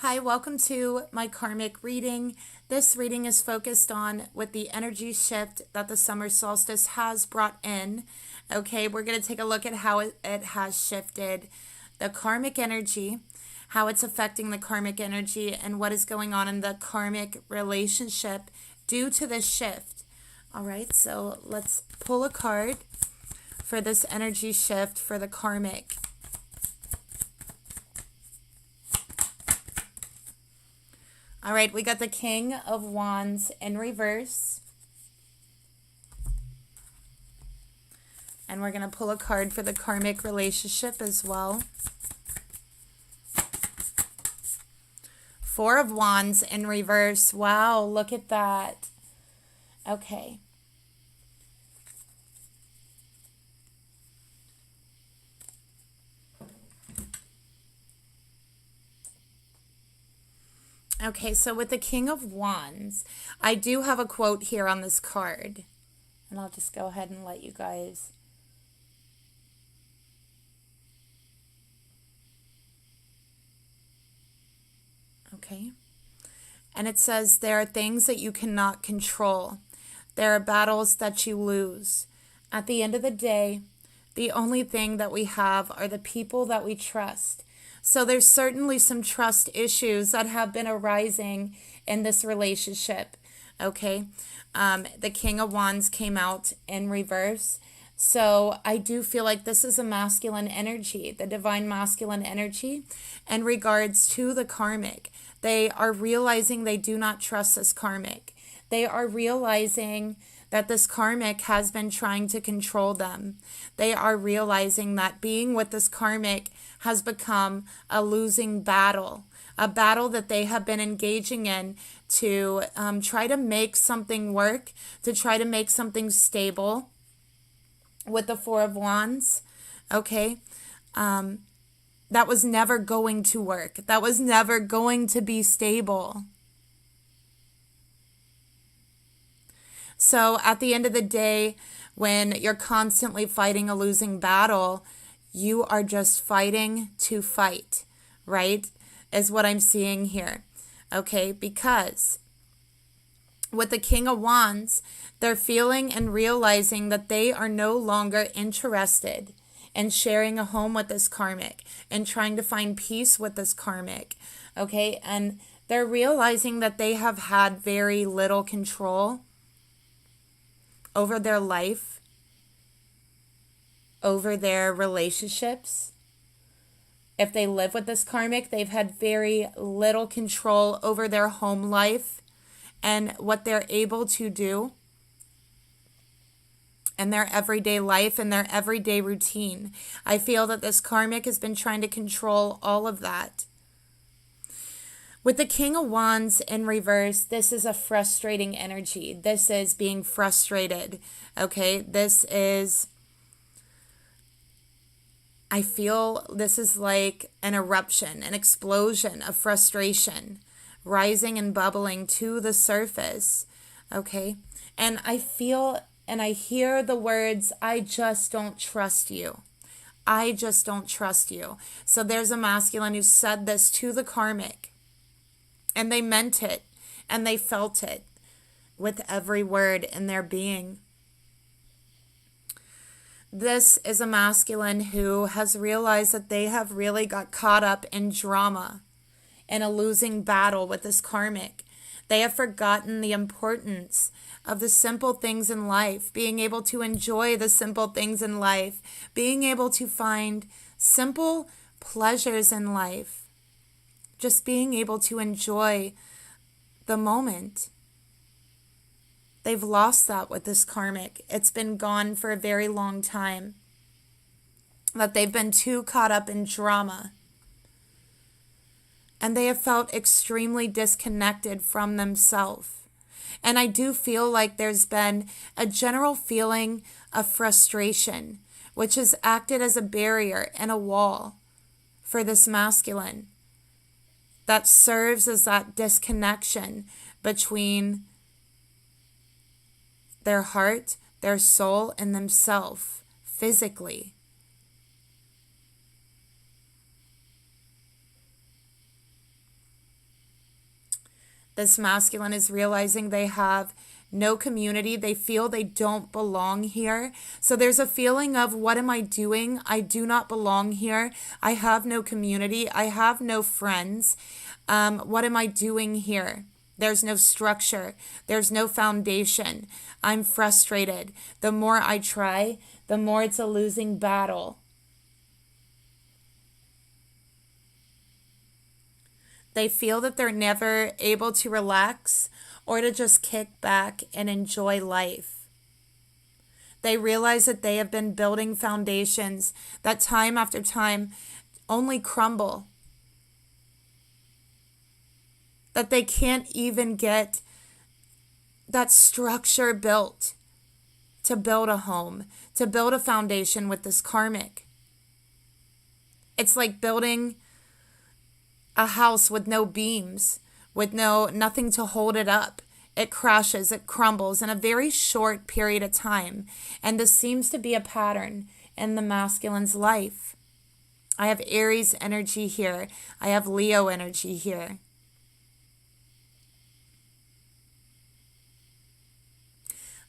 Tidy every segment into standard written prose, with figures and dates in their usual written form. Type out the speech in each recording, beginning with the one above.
Hi, welcome to my karmic reading. This reading is focused on with the energy shift that the summer solstice has brought in. Okay, we're going to take a look at how it has shifted the karmic energy, how it's affecting the karmic energy, and what is going on in the karmic relationship due to this shift. All right, so let's pull a card for this energy shift for the karmic. All right, we got the King of Wands in reverse. And we're going to pull a card for the karmic relationship as well. Four of Wands in reverse. Wow, look at that. Okay. Okay, so with the King of Wands, I do have a quote here on this card. And I'll just go ahead and let you guys. Okay. And it says, there are things that you cannot control. There are battles that you lose. At the end of the day, the only thing that we have are the people that we trust. So there's certainly some trust issues that have been arising in this relationship, okay? The King of Wands came out in reverse. So I do feel like this is a masculine energy, the divine masculine energy, in regards to the karmic. They are realizing they do not trust this karmic. They are realizing that this karmic has been trying to control them. They are realizing that being with this karmic has become a losing battle, a battle that they have been engaging in to try to make something work, to try to make something stable with the Four of Wands, okay? That was never going to work. That was never going to be stable. So at the end of the day, when you're constantly fighting a losing battle, you are just fighting to fight, right? Is what I'm seeing here, okay? Because with the King of Wands, they're feeling and realizing that they are no longer interested in sharing a home with this karmic and trying to find peace with this karmic, okay? And they're realizing that they have had very little control over their life, over their relationships. If they live with this karmic, they've had very little control over their home life and what they're able to do in their everyday life and their everyday routine. I feel that this karmic has been trying to control all of that. With the King of Wands in reverse, this is a frustrating energy. This is being frustrated, okay? This is, I feel this is like an eruption, an explosion of frustration, rising and bubbling to the surface, okay? And I feel and I hear the words, I just don't trust you. I just don't trust you. So there's a masculine who said this to the karmic. And they meant it, and they felt it with every word in their being. This is a masculine who has realized that they have really got caught up in drama, in a losing battle with this karmic. They have forgotten the importance of the simple things in life, being able to enjoy the simple things in life, being able to find simple pleasures in life. Just being able to enjoy the moment. They've lost that with this karmic. It's been gone for a very long time. That they've been too caught up in drama. And they have felt extremely disconnected from themselves. And I do feel like there's been a general feeling of frustration, which has acted as a barrier and a wall for this masculine. That serves as that disconnection between their heart, their soul, and themselves physically. This masculine is realizing they have no community. They feel they don't belong here. So there's a feeling of, what am I doing? I do not belong here. I have no community. I have no friends. What am I doing here? There's no structure. There's no foundation. I'm frustrated. The more I try, the more it's a losing battle. They feel that they're never able to relax or to just kick back and enjoy life. They realize that they have been building foundations that time after time only crumble. That they can't even get that structure built to build a home, to build a foundation with this karmic. It's like building a house with no beams, with nothing to hold it up. It crashes, it crumbles in a very short period of time. And this seems to be a pattern in the masculine's life. I have Aries energy here. I have Leo energy here.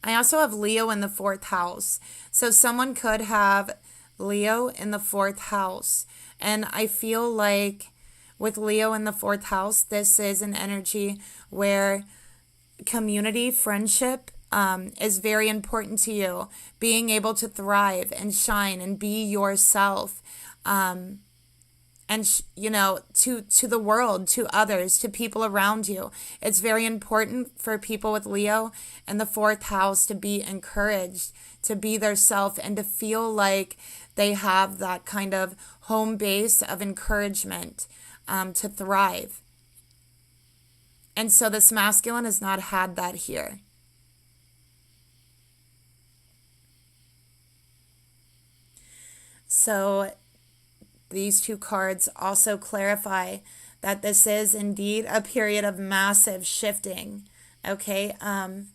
I also have Leo in the 4th house. So someone could have Leo in the 4th house. And I feel like with Leo in the 4th house, this is an energy where community, friendship is very important to you. Being able to thrive and shine and be yourself. And, to the world, to others, to people around you. It's very important for people with Leo in the 4th house to be encouraged, to be their self, and to feel like they have that kind of home base of encouragement to thrive. And so this masculine has not had that here. So these two cards also clarify that this is indeed a period of massive shifting. Okay. And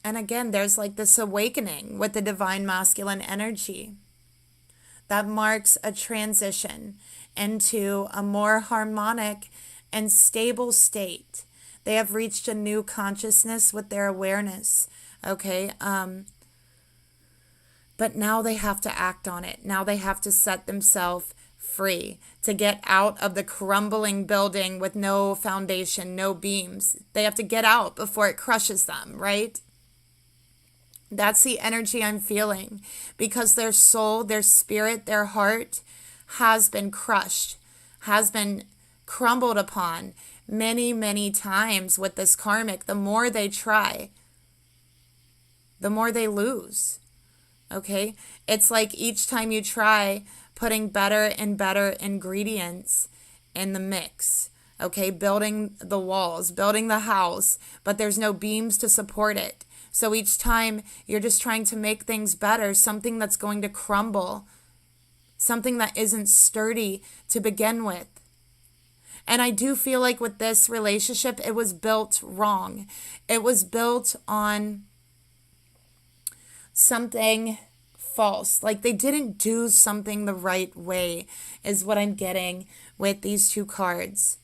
again, there's like this awakening with the divine masculine energy that marks a transition into a more harmonic and stable state. They have reached a new consciousness with their awareness. Okay. But now they have to act on it. Now they have to set themselves free to get out of the crumbling building with no foundation, no beams. They have to get out before it crushes them, right? That's the energy I'm feeling, because their soul, their spirit, their heart has been crushed, has been crumbled upon many, many times with this karmic. The more they try, the more they lose. Okay, it's like each time you try putting better and better ingredients in the mix. Okay, building the walls, building the house, but there's no beams to support it. So each time you're just trying to make things better, something that's going to crumble, something that isn't sturdy to begin with. And I do feel like with this relationship, it was built wrong. It was built on something false. Like they didn't do something the right way, is what I'm getting with these two cards.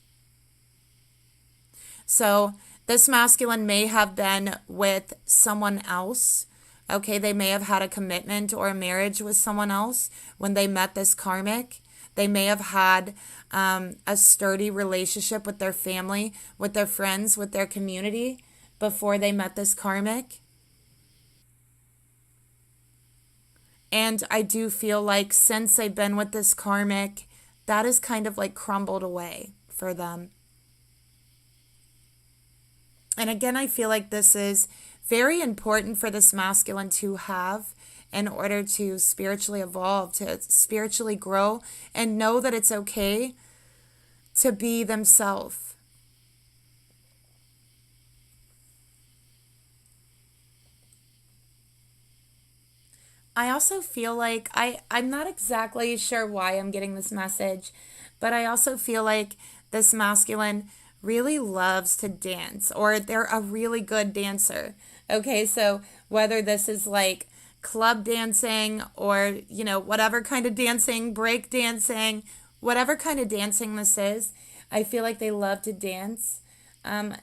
So this masculine may have been with someone else. Okay, they may have had a commitment or a marriage with someone else when they met this karmic. They may have had a sturdy relationship with their family, with their friends, with their community before they met this karmic. And I do feel like since they've been with this karmic, that is kind of like crumbled away for them. And again, I feel like this is very important for this masculine to have in order to spiritually evolve, to spiritually grow, and know that it's okay to be themselves. I also feel like I'm not exactly sure why I'm getting this message, but I also feel like this masculine really loves to dance, or they're a really good dancer. Okay, so whether this is like club dancing or, whatever kind of dancing, break dancing, whatever kind of dancing this is, I feel like they love to dance.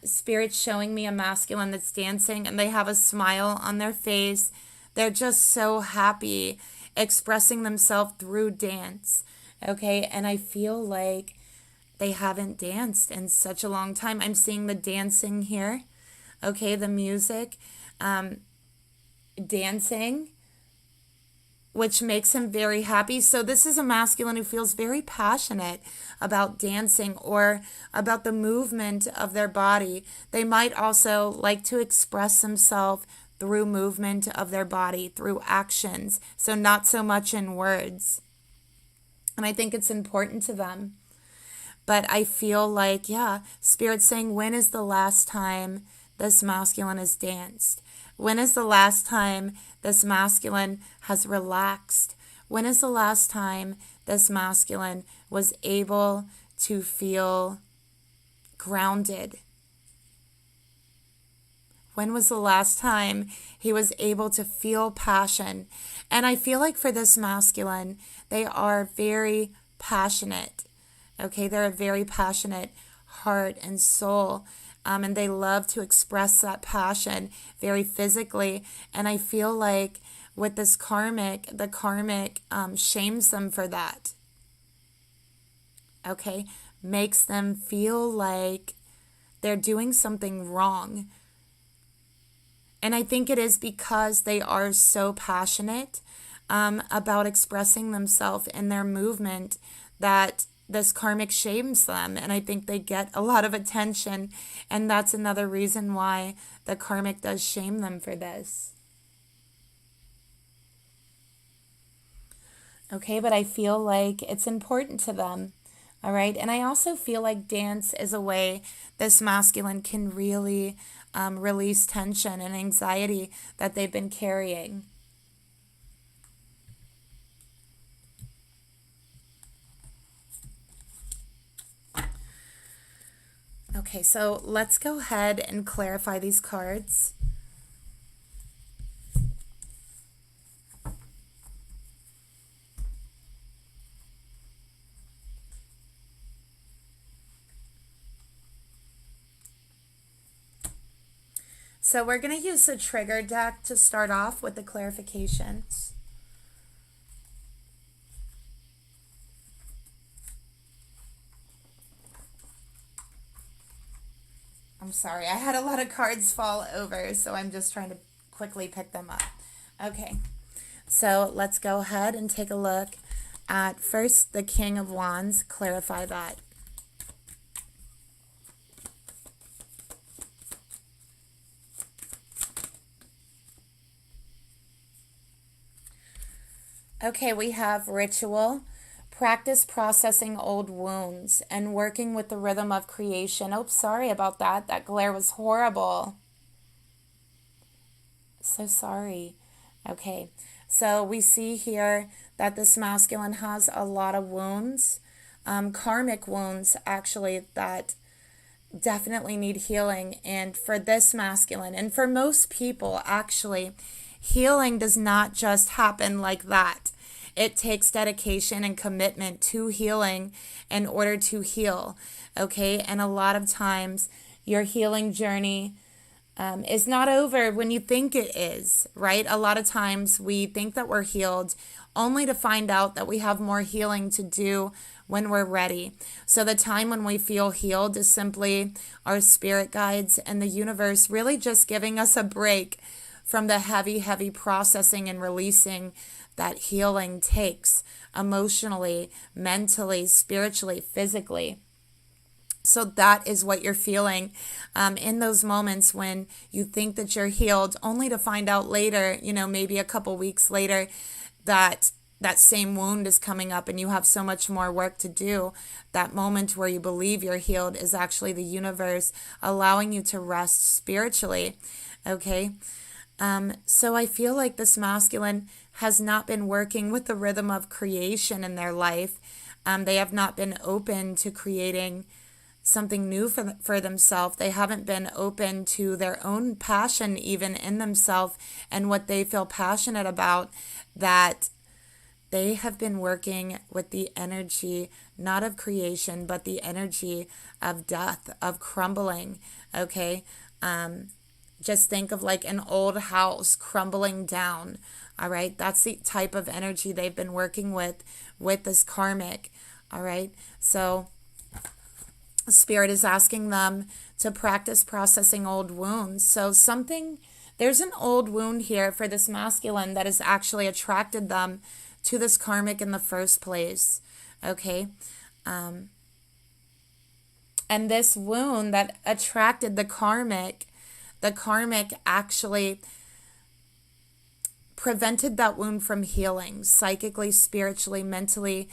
Spirit's showing me a masculine that's dancing and they have a smile on their face. They're just so happy expressing themselves through dance. Okay, and I feel like they haven't danced in such a long time. I'm seeing the dancing here. Okay, the music, dancing, which makes him very happy. So this is a masculine who feels very passionate about dancing or about the movement of their body. They might also like to express themselves through movement of their body, through actions. So not so much in words. And I think it's important to them. But I feel like, yeah, Spirit's saying, when is the last time this masculine has danced? When is the last time this masculine has relaxed? When is the last time this masculine was able to feel grounded? When was the last time he was able to feel passion? And I feel like for this masculine, they are very passionate. Okay, they're a very passionate heart and soul. And they love to express that passion very physically. And I feel like with this karmic, the karmic shames them for that. Okay, makes them feel like they're doing something wrong. And I think it is because they are so passionate about expressing themselves in their movement that this karmic shames them. And I think they get a lot of attention. And that's another reason why the karmic does shame them for this. Okay, but I feel like it's important to them. All right. And I also feel like dance is a way this masculine can really release tension and anxiety that they've been carrying. Okay, so let's go ahead and clarify these cards. So we're going to use the trigger deck to start off with the clarifications. I'm sorry, I had a lot of cards fall over, so I'm just trying to quickly pick them up. Okay, so let's go ahead and take a look at first the King of Wands, clarify that. Okay, we have ritual, practice processing old wounds, and working with the rhythm of creation. Oh, sorry about that. That glare was horrible. So sorry. Okay, so we see here that this masculine has a lot of wounds, karmic wounds actually, that definitely need healing. And for this masculine, and for most people actually, healing does not just happen like that. It takes dedication and commitment to healing in order to heal, okay? And a lot of times your healing journey is not over when you think it is, right? A lot of times we think that we're healed only to find out that we have more healing to do when we're ready. So the time when we feel healed is simply our spirit guides and the universe really just giving us a break from the heavy, heavy processing and releasing that healing takes emotionally, mentally, spiritually, physically. So that is what you're feeling in those moments when you think that you're healed, only to find out later, maybe a couple weeks later, that that same wound is coming up and you have so much more work to do. That moment where you believe you're healed is actually the universe allowing you to rest spiritually, okay? So I feel like this masculine has not been working with the rhythm of creation in their life. They have not been open to creating something new for themselves. They haven't been open to their own passion even in themselves and what they feel passionate about, that They have been working with the energy, not of creation, but the energy of death, of crumbling, okay? Just think of like an old house crumbling down, all right? That's the type of energy they've been working with this karmic, all right? So Spirit is asking them to practice processing old wounds. So there's an old wound here for this masculine that has actually attracted them to this karmic in the first place, okay? And this wound that attracted the karmic actually prevented that wound from healing psychically, spiritually, mentally,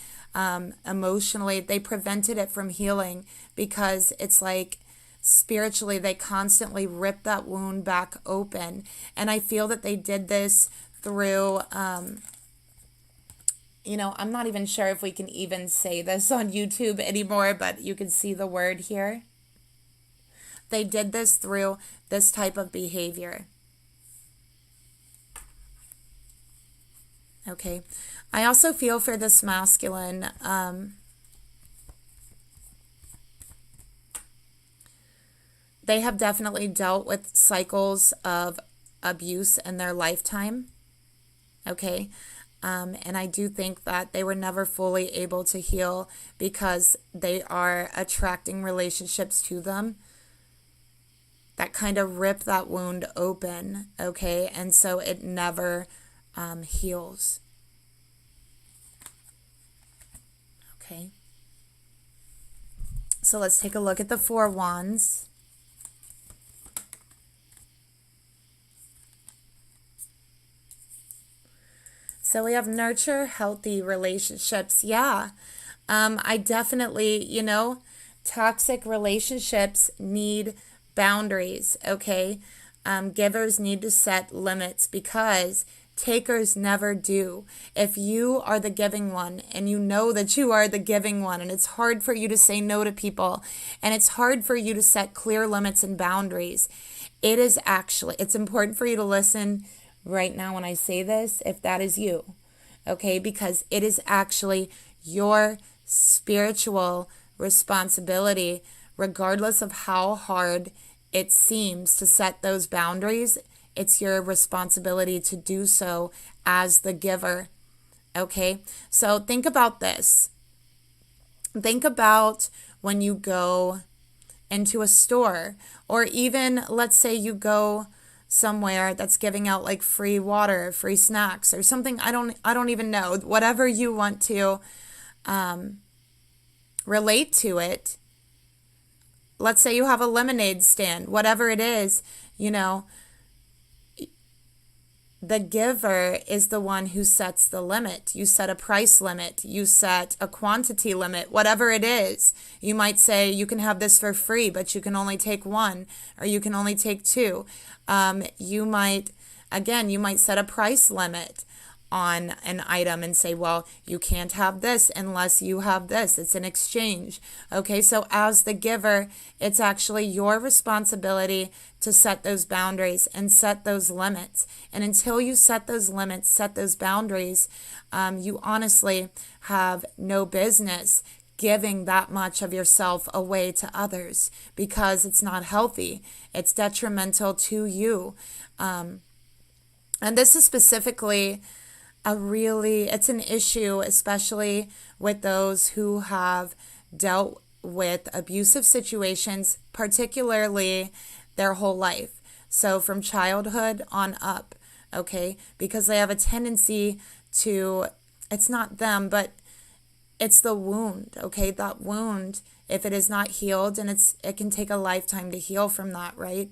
emotionally. They prevented it from healing because it's like spiritually they constantly rip that wound back open. And I feel that they did this through, I'm not even sure if we can even say this on YouTube anymore, but you can see the word here. They did this through this type of behavior. Okay. I also feel for this masculine, they have definitely dealt with cycles of abuse in their lifetime. Okay. And I do think that they were never fully able to heal because they are attracting relationships to them that kind of rip that wound open, okay? And so it never heals. Okay. So let's take a look at the 4 wands. So we have nurture healthy relationships. Yeah. I definitely, toxic relationships need boundaries, okay? Givers need to set limits because takers never do. If you are the giving one and you know that you are the giving one and it's hard for you to say no to people and it's hard for you to set clear limits and boundaries, it's important for you to listen right now when I say this, if that is you, okay? Because it is actually your spiritual responsibility, regardless of how hard it seems to set those boundaries. It's your responsibility to do so as the giver, okay? So think about this. Think about when you go into a store, or even let's say you go somewhere that's giving out like free water, free snacks, or something. I don't even know. Whatever you want to relate to it. Let's say you have a lemonade stand, whatever it is, the giver is the one who sets the limit. You set a price limit. You set a quantity limit, whatever it is. You might say you can have this for free, but you can only take 1, or you can only take 2. You might set a price limit on an item and say, well, you can't have this unless you have this. It's an exchange. Okay, so as the giver, it's actually your responsibility to set those boundaries and set those limits. And until you set those limits, set those boundaries, you honestly have no business giving that much of yourself away to others because it's not healthy. It's detrimental to you. And this is specifically it's an issue, especially with those who have dealt with abusive situations, particularly their whole life. So from childhood on up, okay? Because they have a tendency to, it's not them, but it's the wound, okay? That wound, if it is not healed, and it can take a lifetime to heal from that, right?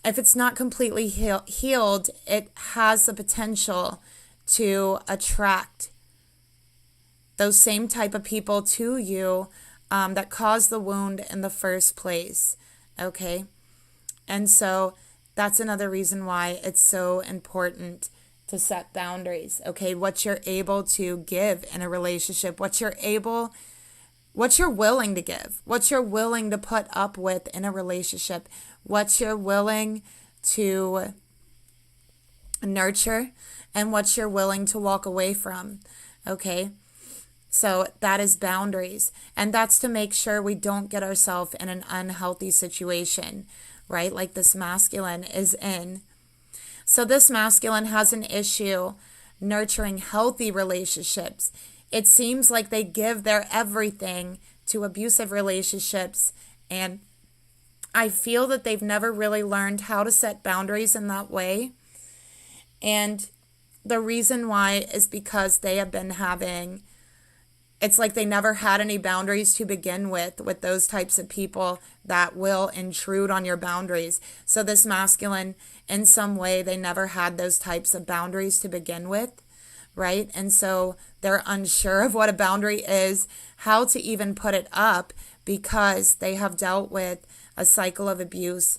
If it's not completely healed, it has the potential to attract those same type of people to you that caused the wound in the first place, okay? And so that's another reason why it's so important to set boundaries, okay? What you're able to give in a relationship, what you're willing to give, what you're willing to put up with in a relationship, what you're willing to nurture and what you're willing to walk away from. Okay? So that is boundaries. And that's to make sure we don't get ourselves in an unhealthy situation, right? Like this masculine is in. So this masculine has an issue nurturing healthy relationships. It seems like they give their everything to abusive relationships, and I feel that they've never really learned how to set boundaries in that way. And the reason why is because they have been having, it's like they never had any boundaries to begin with those types of people that will intrude on your boundaries. So this masculine, in some way, they never had those types of boundaries to begin with, right? And so they're unsure of what a boundary is, how to even put it up, because they have dealt with a cycle of abuse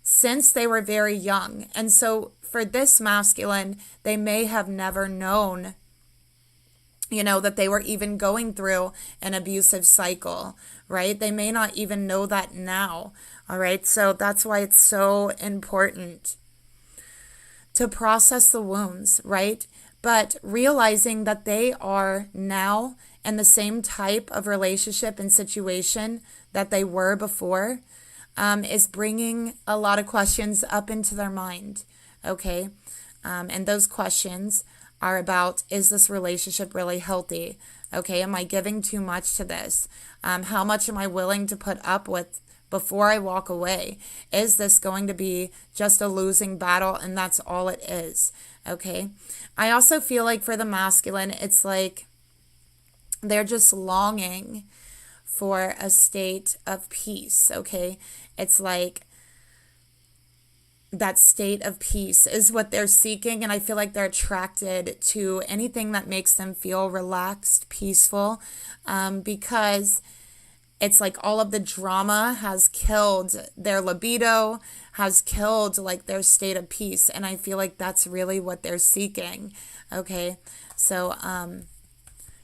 since they were very young. And so for this masculine, they may have never known, that they were even going through an abusive cycle, right? They may not even know that now, all right? So that's why it's so important to process the wounds, right? But realizing that they are now in the same type of relationship and situation that they were before is bringing a lot of questions up into their mind, okay? And those questions are about, is this relationship really healthy? Okay, am I giving too much to this? How much am I willing to put up with before I walk away? Is this going to be just a losing battle and that's all it is? Okay, I also feel like for the masculine, it's like they're just longing for a state of peace, okay? It's like that state of peace is what they're seeking, and I feel like they're attracted to anything that makes them feel relaxed, peaceful, because it's like all of the drama has killed their libido, has killed like their state of peace, and I feel like that's really what they're seeking, okay? So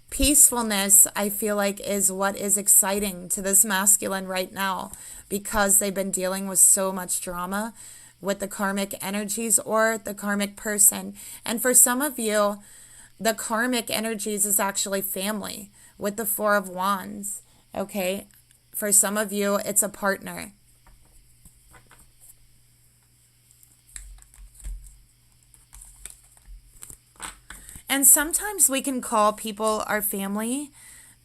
peacefulness, I feel like, is what is exciting to this masculine right now, because they've been dealing with so much drama with the karmic energies or the karmic person. And for some of you, the karmic energies is actually family with the Four of Wands, okay? For some of you, it's a partner. And sometimes we can call people our family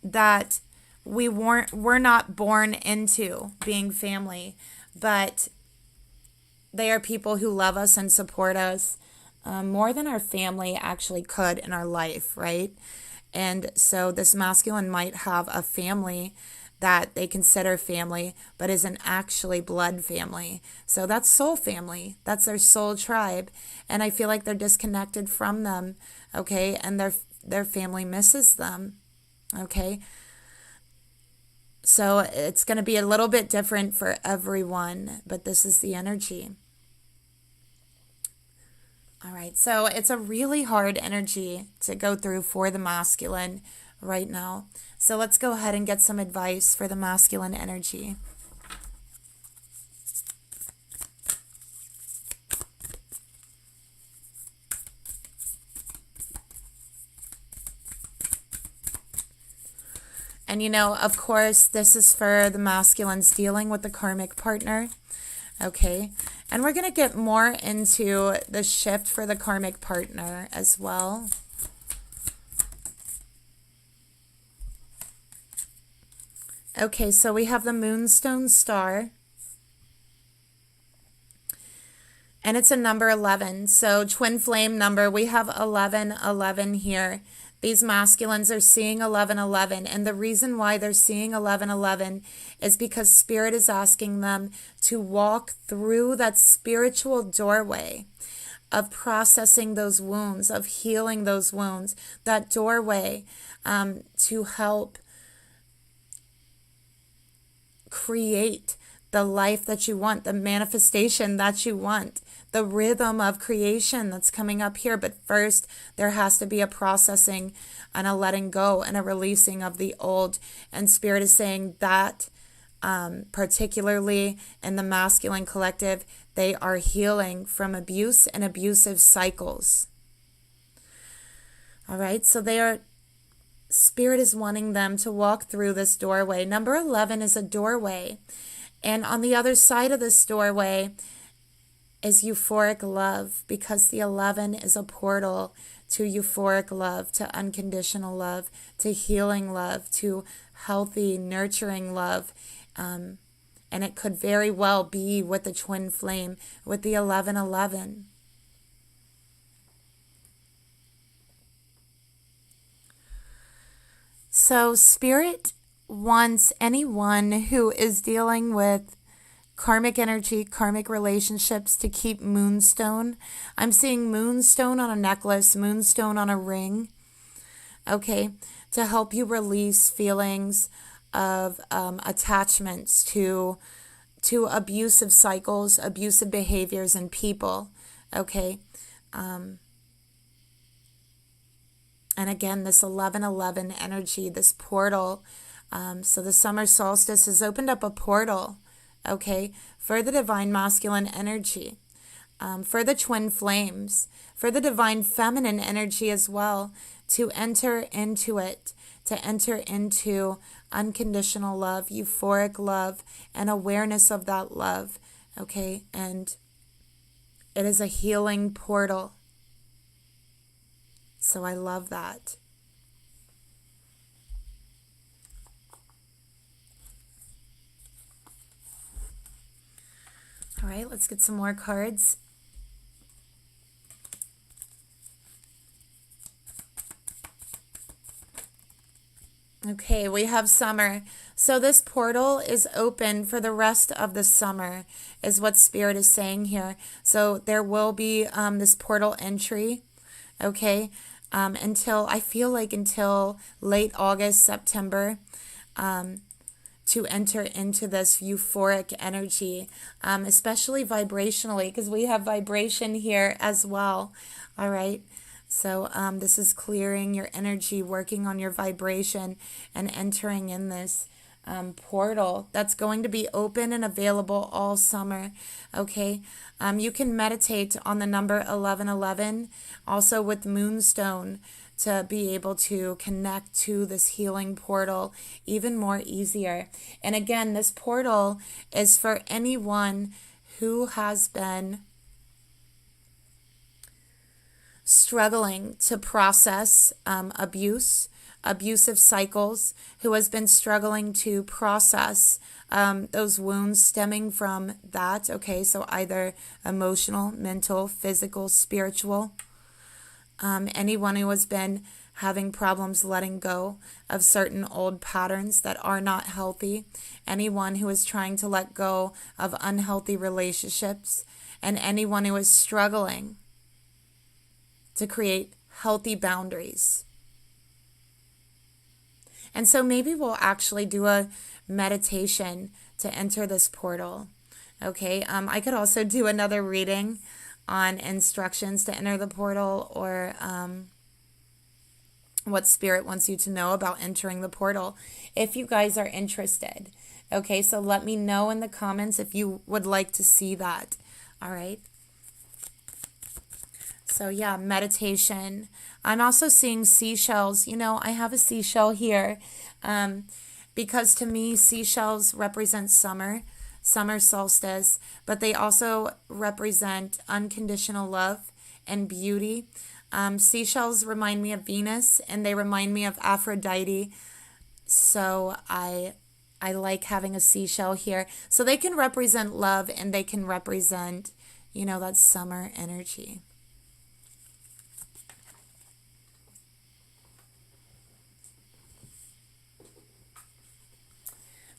that we're not born into being family, but they are people who love us and support us more than our family actually could in our life, right? And so this masculine might have a family that they consider family, but isn't actually blood family. So that's soul family. That's their soul tribe. And I feel like they're disconnected from them, okay? And their family misses them, okay? So it's going to be a little bit different for everyone, but this is the energy. All right, so it's a really hard energy to go through for the masculine right now. So let's go ahead and get some advice for the masculine energy. And of course, this is for the masculines dealing with the karmic partner. Okay, and we're going to get more into the shift for the karmic partner as well. Okay, so we have the Moonstone Star. And it's a number 11. So twin flame number, we have 1111 here. These masculines are seeing 1111, and the reason why they're seeing 1111 is because Spirit is asking them to walk through that spiritual doorway of processing those wounds, of healing those wounds, that doorway to help create the life that you want, the manifestation that you want, the rhythm of creation that's coming up here. But first, there has to be a processing and a letting go and a releasing of the old. And Spirit is saying that particularly in the masculine collective, they are healing from abuse and abusive cycles. All right, so Spirit is wanting them to walk through this doorway. Number 11 is a doorway. And on the other side of this doorway is euphoric love, because the 11 is a portal to euphoric love, to unconditional love, to healing love, to healthy, nurturing love. And it could very well be with the twin flame, with the 1111. So Spirit wants anyone who is dealing with karmic energy, karmic relationships, to keep moonstone. I'm seeing moonstone on a necklace, moonstone on a ring, okay, to help you release feelings of attachments to abusive cycles, abusive behaviors in people, okay. And again, this 1111 energy, this portal. So the summer solstice has opened up a portal, okay, for the divine masculine energy, for the twin flames, for the divine feminine energy as well, to enter into it, to enter into unconditional love, euphoric love, and awareness of that love, okay? And it is a healing portal. So I love that. All right, let's get some more cards. Okay, we have summer. So this portal is open for the rest of the summer, is what Spirit is saying here. So there will be this portal entry, okay, until late August, September, to enter into this euphoric energy, especially vibrationally, because we have vibration here as well. All right. So this is clearing your energy, working on your vibration, and entering in this portal that's going to be open and available all summer. Okay. You can meditate on the number 1111, also with moonstone, to be able to connect to this healing portal even more easier. And again, this portal is for anyone who has been struggling to process abusive cycles, who has been struggling to process those wounds stemming from that, okay, so either emotional, mental, physical, spiritual. Anyone who has been having problems letting go of certain old patterns that are not healthy, anyone who is trying to let go of unhealthy relationships, and anyone who is struggling to create healthy boundaries. And so maybe we'll actually do a meditation to enter this portal. Okay, I could also do another reading on instructions to enter the portal, or what Spirit wants you to know about entering the portal, if you guys are interested. Okay, so let me know in the comments if you would like to see that. All right. So yeah, meditation. I'm also seeing seashells. You know, I have a seashell here because to me, seashells represent summer solstice, but they also represent unconditional love and beauty. Seashells remind me of Venus, and they remind me of Aphrodite. So I like having a seashell here. So they can represent love, and they can represent, you know, that summer energy.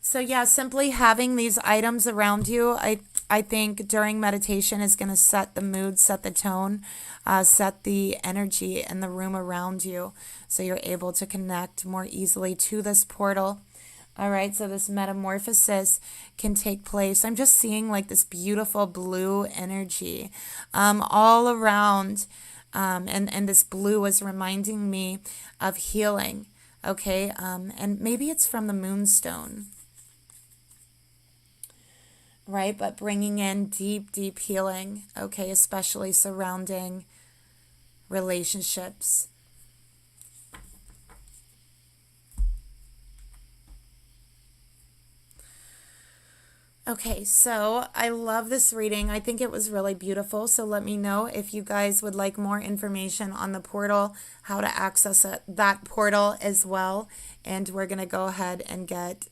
So yeah, simply having these items around you, I think during meditation is going to set the mood, set the tone, set the energy in the room around you, so you're able to connect more easily to this portal. All right, so this metamorphosis can take place. I'm just seeing like this beautiful blue energy all around, and this blue is reminding me of healing, okay? And maybe it's from the moonstone. right? But bringing in deep, deep healing, okay, especially surrounding relationships. Okay, so I love this reading. I think it was really beautiful. So let me know if you guys would like more information on the portal, how to access that portal as well. And we're going to go ahead and get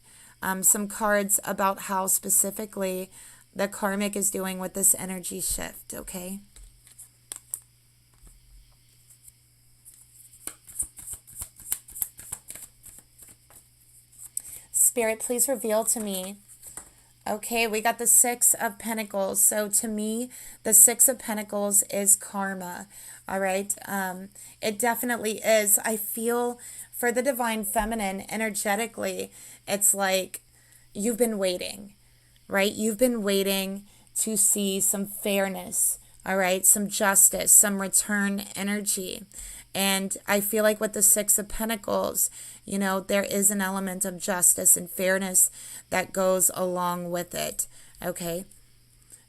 some cards about how specifically the karmic is doing with this energy shift, okay? Spirit, please reveal to me. Okay, we got the Six of Pentacles. So to me, the Six of Pentacles is karma. All right. It definitely is. I feel for the Divine Feminine, energetically, it's like you've been waiting, right? You've been waiting to see some fairness, all right? Some justice, some return energy. And I feel like with the Six of Pentacles, you know, there is an element of justice and fairness that goes along with it. Okay,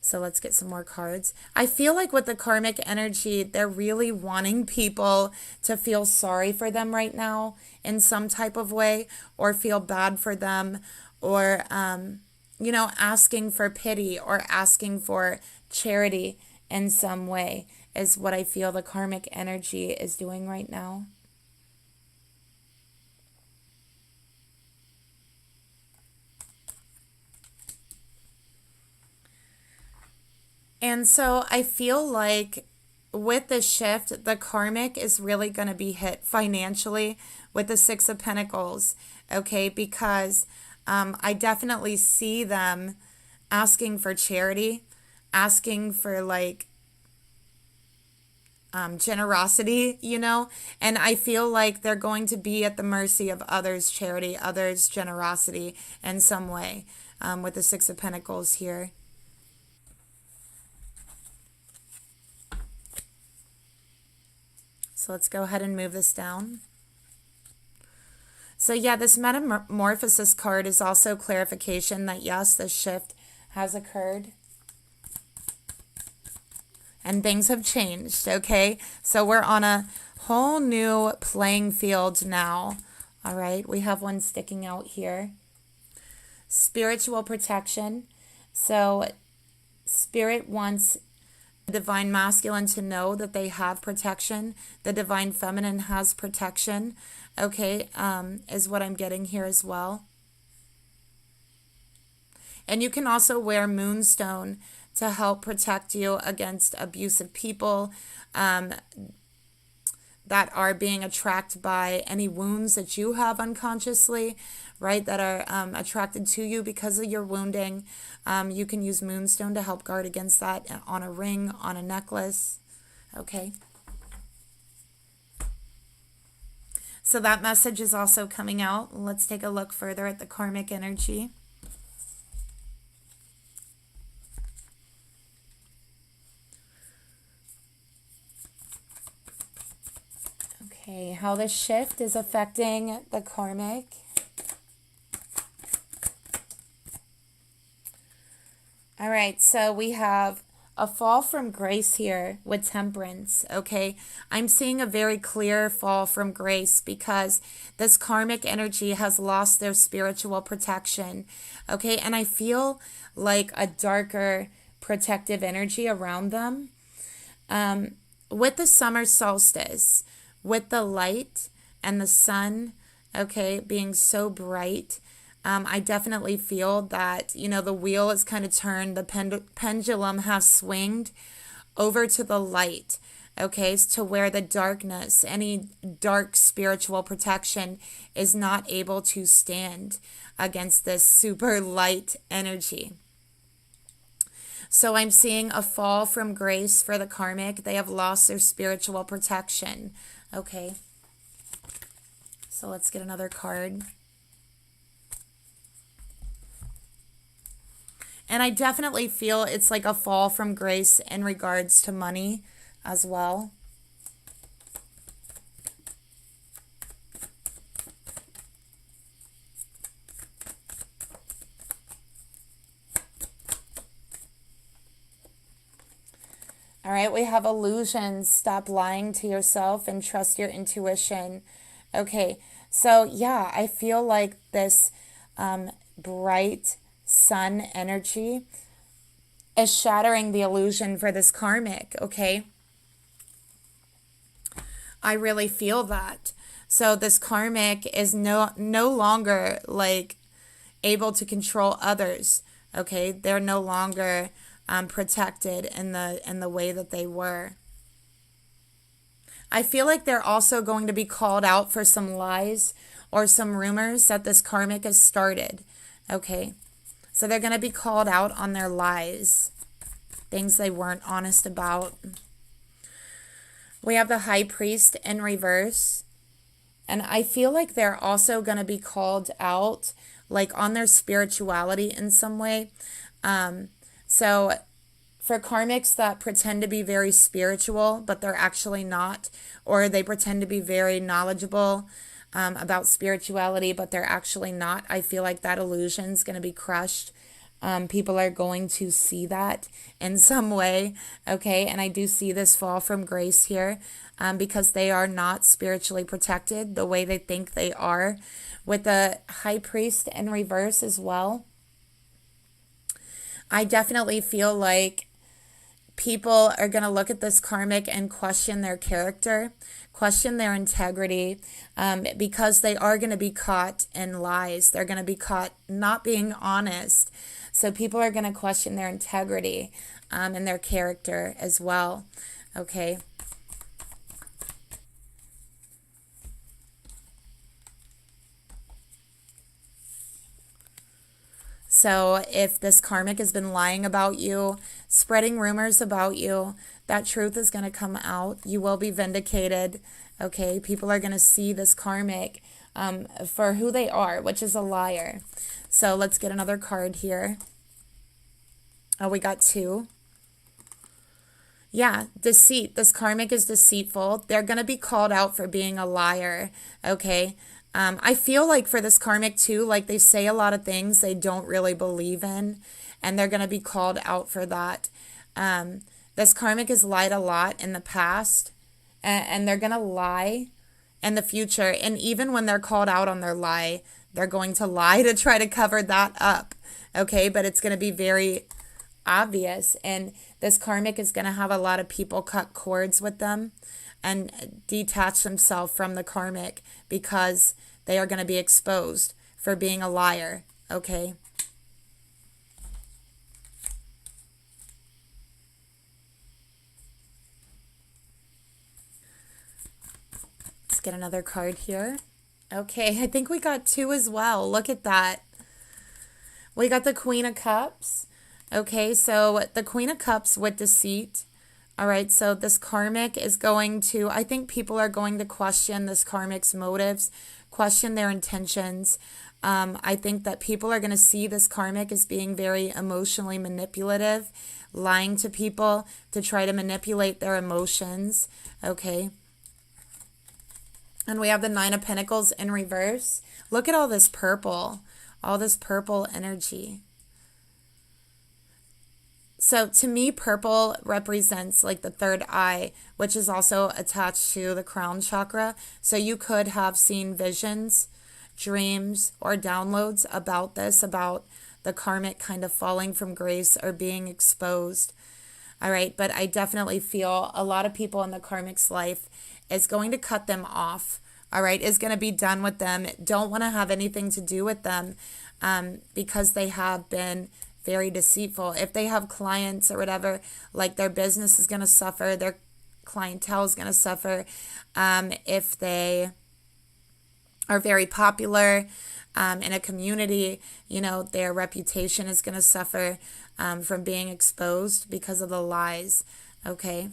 so let's get some more cards. I feel like with the karmic energy, they're really wanting people to feel sorry for them right now in some type of way, or feel bad for them, or, you know, asking for pity or asking for charity in some way is what I feel the karmic energy is doing right now. And so I feel like with the shift, the karmic is really going to be hit financially with the Six of Pentacles, okay? Because I definitely see them asking for charity, asking for like generosity, you know? And I feel like they're going to be at the mercy of others' charity, others' generosity in some way with the Six of Pentacles here. So let's go ahead and move this down. So yeah, this Metamorphosis card is also clarification that yes, this shift has occurred. And things have changed, okay? So we're on a whole new playing field now. All right, we have one sticking out here. Spiritual protection. So Spirit wants the Divine Masculine to know that they have protection. The Divine Feminine has protection, okay, is what I'm getting here as well. And you can also wear Moonstone to help protect you against abusive people that are being attracted by any wounds that you have unconsciously, right, that are attracted to you because of your wounding. You can use Moonstone to help guard against that on a ring, on a necklace, okay? So that message is also coming out. Let's take a look further at the karmic energy. Okay, how this shift is affecting the karmic. All right, so we have a fall from grace here with Temperance, okay? I'm seeing a very clear fall from grace because this karmic energy has lost their spiritual protection, okay? And I feel like a darker protective energy around them. With the summer solstice, with the light and the sun, okay, being so bright, I definitely feel that, you know, the wheel is kind of turned, the pendulum has swinged over to the light, okay, to where the darkness, any dark spiritual protection is not able to stand against this super light energy. So I'm seeing a fall from grace for the karmic. They have lost their spiritual protection, okay. So let's get another card. And I definitely feel it's like a fall from grace in regards to money as well. All right, we have illusions. Stop lying to yourself and trust your intuition. Okay, so yeah, I feel like this bright sun energy is shattering the illusion for this karmic, okay? I really feel that. So this karmic is no longer like able to control others. Okay, they're no longer protected in the way that they were. I feel like they're also going to be called out for some lies or some rumors that this karmic has started. Okay, so they're going to be called out on their lies, things they weren't honest about. We have the high priest in reverse. And I feel like they're also going to be called out, like on their spirituality in some way. So for karmics that pretend to be very spiritual, but they're actually not, or they pretend to be very knowledgeable about spirituality, but they're actually not, I feel like that illusion is going to be crushed. People are going to see that in some way, okay? And I do see this fall from grace here because they are not spiritually protected the way they think they are. With the high priest in reverse as well, I definitely feel like people are going to look at this karmic and question their character, question their integrity, because they are going to be caught in lies. They're going to be caught not being honest. So people are going to question their integrity and their character as well. Okay. So if this karmic has been lying about you, spreading rumors about you, that truth is going to come out. You will be vindicated. Okay. People are going to see this karmic for who they are, which is a liar. So let's get another card here. Oh, we got two. Yeah, deceit. This karmic is deceitful. They're going to be called out for being a liar, okay? I feel like for this karmic too, like they say a lot of things they don't really believe in, and they're going to be called out for that. This karmic has lied a lot in the past, and they're going to lie in the future. And even when they're called out on their lie, they're going to lie to try to cover that up, okay? But it's going to be very obvious, and this karmic is going to have a lot of people cut cords with them and detach themselves from the karmic because they are going to be exposed for being a liar, okay? Let's get another card here. Okay, I think we got two as well. Look at that. We got the Queen of Cups. Okay, so the Queen of Cups with deceit. All right, so this karmic is going to, I think people are going to question this karmic's motives, question their intentions. I think that people are going to see this karmic as being very emotionally manipulative, lying to people to try to manipulate their emotions. Okay. And we have the Nine of Pentacles in reverse. Look at all this purple energy. So to me, purple represents like the third eye, which is also attached to the crown chakra. So you could have seen visions, dreams, or downloads about this, about the karmic kind of falling from grace or being exposed. All right, but I definitely feel a lot of people in the karmic's life is going to cut them off. All right, is going to be done with them. Don't want to have anything to do with them because they have been very deceitful. If they have clients or whatever, like their business is going to suffer, their clientele is going to suffer. If they are very popular in a community, you know, their reputation is going to suffer from being exposed because of the lies. Okay.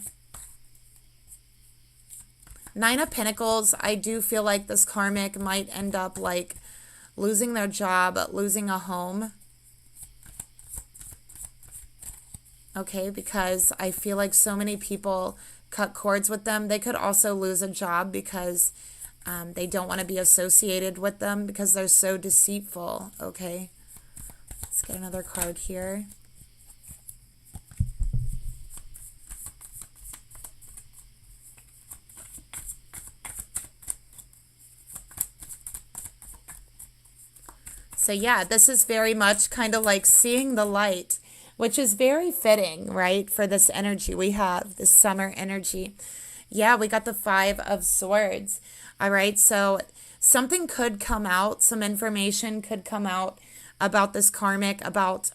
Nine of Pentacles, I do feel like this karmic might end up like losing their job, losing a home. Okay, because I feel like so many people cut cords with them. They could also lose a job because they don't want to be associated with them because they're so deceitful. Okay, let's get another card here. So yeah, this is very much kind of like seeing the light, which is very fitting, right? For this energy we have, this summer energy. Yeah, we got the 5 of Swords. All right, so something could come out, some information could come out about this karmic, about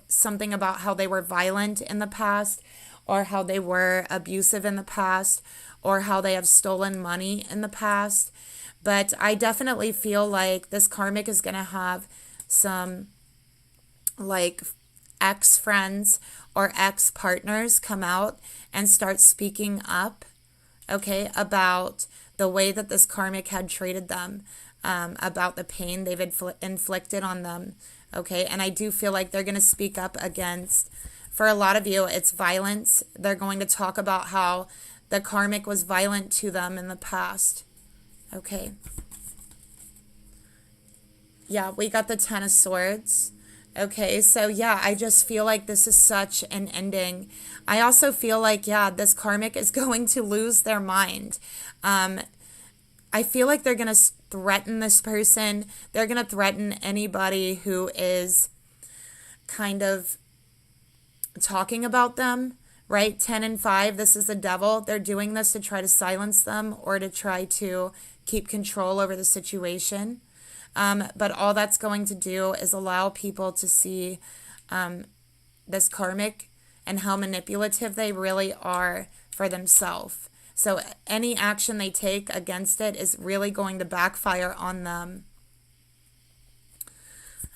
something about how they were violent in the past, or how they were abusive in the past, or how they have stolen money in the past. But I definitely feel like this karmic is going to have some like ex-friends or ex-partners come out and start speaking up, okay, about the way that this karmic had treated them, about the pain they've inflicted on them, okay? And I do feel like they're going to speak up against, for a lot of you, it's violence. They're going to talk about how the karmic was violent to them in the past, okay? Yeah, we got the 10 of Swords. Okay, so yeah, I just feel like this is such an ending. I also feel like, yeah, this karmic is going to lose their mind. I feel like they're going to threaten this person. They're going to threaten anybody who is kind of talking about them, right? 10 and 5, this is the devil. They're doing this to try to silence them or to try to keep control over the situation. But all that's going to do is allow people to see this karmic and how manipulative they really are for themselves. So any action they take against it is really going to backfire on them.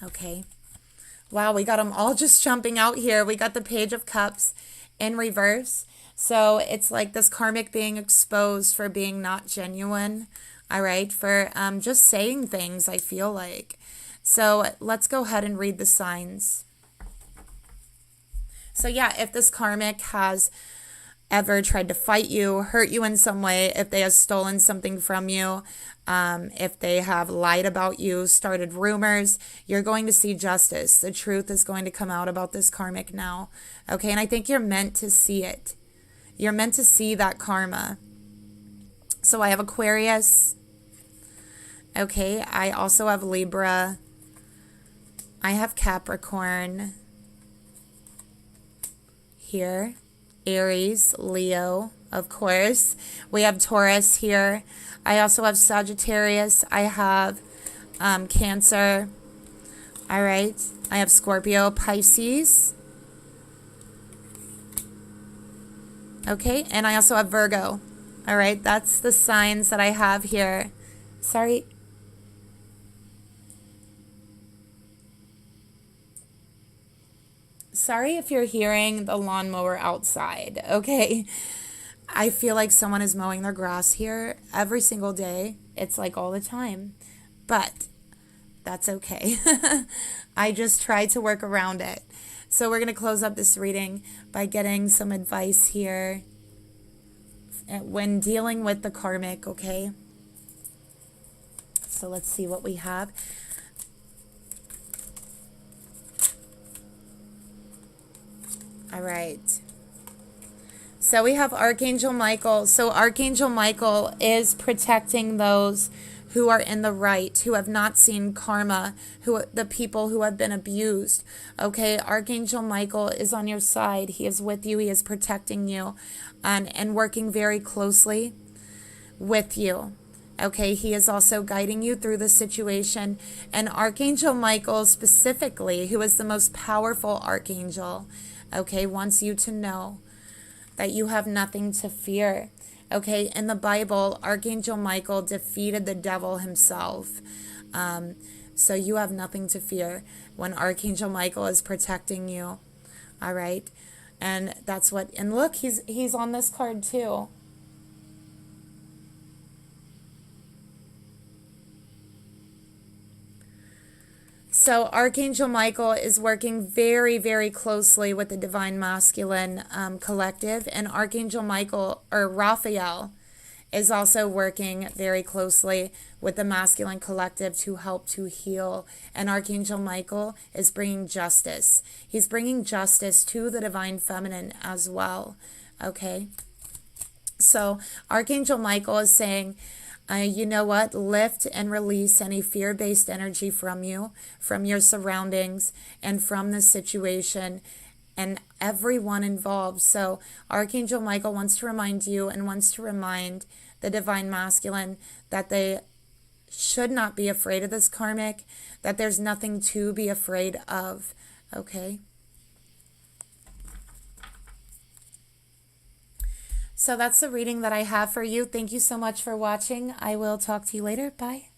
Okay. Wow, we got them all just jumping out here. We got the Page of Cups in reverse. So it's like this karmic being exposed for being not genuine. All right, for just saying things, I feel like. So let's go ahead and read the signs. So yeah, if this karmic has ever tried to fight you, hurt you in some way, if they have stolen something from you, if they have lied about you, started rumors, you're going to see justice. The truth is going to come out about this karmic now. Okay, and I think you're meant to see it. You're meant to see that karma. So I have Aquarius. Okay, I also have Libra. I have Capricorn here. Aries, Leo, of course. We have Taurus here. I also have Sagittarius. I have Cancer. All right. I have Scorpio, Pisces. Okay, and I also have Virgo. All right, that's the signs that I have here. Sorry. Sorry if you're hearing the lawnmower outside, okay? I feel like someone is mowing their grass here every single day. It's like all the time, but that's okay. I just try to work around it. So we're going to close up this reading by getting some advice here when dealing with the karmic, okay? So let's see what we have. All right. So we have Archangel Michael. So Archangel Michael is protecting those who are in the right, who have not seen karma, the people who have been abused. Okay, Archangel Michael is on your side. He is with you. He is protecting you and working very closely with you. Okay, he is also guiding you through the situation. And Archangel Michael specifically, who is the most powerful archangel, okay, wants you to know that you have nothing to fear. Okay, in the Bible, Archangel Michael defeated the devil himself. So you have nothing to fear when Archangel Michael is protecting you. All right, and that's what, and look, he's on this card too. So Archangel Michael is working very, very closely with the Divine Masculine Collective, and Archangel Michael, or Raphael, is also working very closely with the Masculine Collective to help to heal. And Archangel Michael is bringing justice. He's bringing justice to the Divine Feminine as well, okay? So Archangel Michael is saying, You know what? Lift and release any fear-based energy from you, from your surroundings, and from the situation and everyone involved. So Archangel Michael wants to remind you and wants to remind the Divine Masculine that they should not be afraid of this karmic, that there's nothing to be afraid of, okay? So that's the reading that I have for you. Thank you so much for watching. I will talk to you later. Bye.